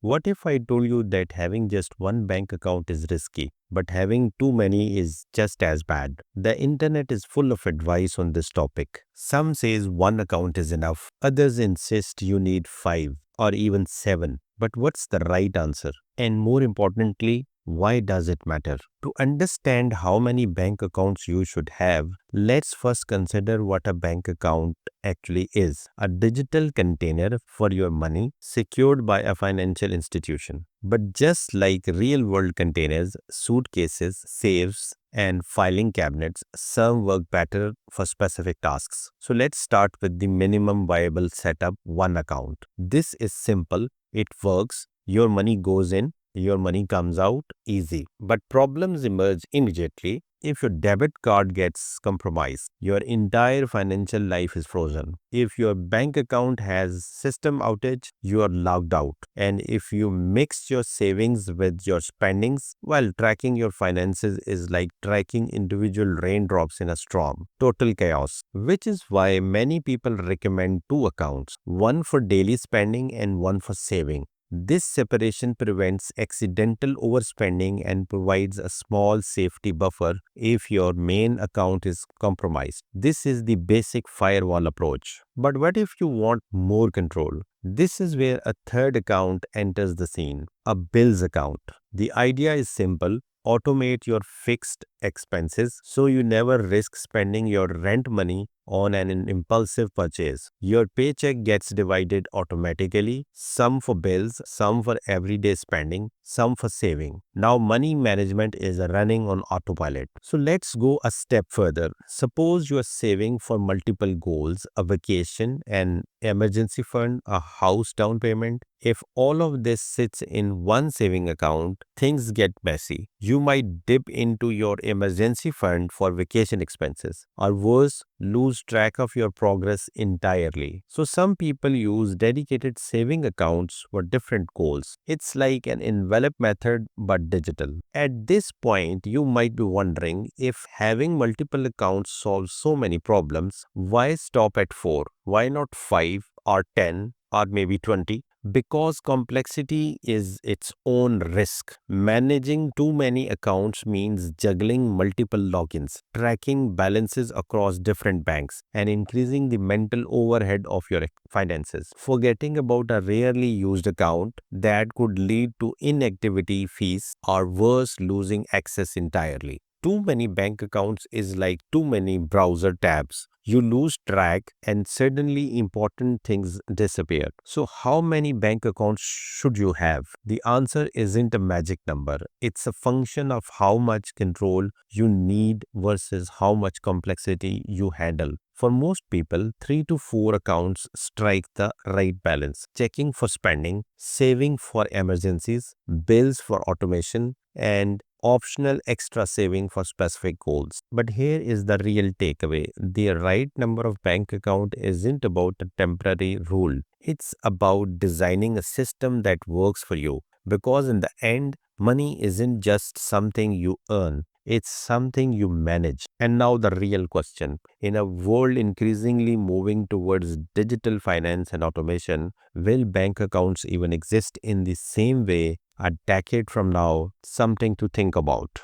What if I told you that having just one bank account is risky, but having too many is just as bad? The internet is full of advice on this topic. Some says one account is enough, others insist you need five or even seven. But what's the right answer? And more importantly, why does it matter? To understand how many bank accounts you should have, let's first consider what a bank account actually is: a digital container for your money secured by a financial institution. But just like real world containers, suitcases, safes, and filing cabinets, some work better for specific tasks. So let's start with the minimum viable setup: one account. This is simple, it works, your money goes in, your money comes out, easy. But problems emerge immediately. If your debit card gets compromised, your entire financial life is frozen. If your bank account has system outage, you are logged out. And if you mix your savings with your spendings, while tracking your finances is like tracking individual raindrops in a storm. Total chaos. Which is why many people recommend two accounts, one for daily spending and one for saving. This separation prevents accidental overspending and provides a small safety buffer if your main account is compromised. This is the basic firewall approach. But what if you want more control? This is where a third account enters the scene: a bills account. The idea is simple: automate your fixed expenses so you never risk spending your rent money on an impulsive purchase. Your paycheck gets divided automatically, some for bills, some for everyday spending, some for saving. Now money management is running on autopilot. So let's go a step further. Suppose you are saving for multiple goals: a vacation, an emergency fund, a house down payment. If all of this sits in one saving account, things get messy. You might dip into your emergency fund for vacation expenses, or worse, lose track of your progress entirely. So some people use dedicated saving accounts for different goals. It's like an envelope method but digital. At this point, you might be wondering, if having multiple accounts solves so many problems, why stop at 4? Why not 5 or 10 or maybe 20? Because complexity is its own risk. Managing too many accounts means juggling multiple logins, tracking balances across different banks, and increasing the mental overhead of your finances. Forgetting about a rarely used account that could lead to inactivity fees, or worse, losing access entirely. Too many bank accounts is like too many browser tabs. You lose track and suddenly important things disappear. So how many bank accounts should you have? The answer isn't a magic number. It's a function of how much control you need versus how much complexity you handle. For most people, 3 to 4 accounts strike the right balance: checking for spending, saving for emergencies, bills for automation, and optional extra saving for specific goals. But here is the real takeaway: the right number of bank account isn't about a temporary rule. It's about designing a system that works for you. Because in the end, money isn't just something you earn. It's something you manage. And now the real question. In a world increasingly moving towards digital finance and automation, will bank accounts even exist in the same way a decade from now? Something to think about.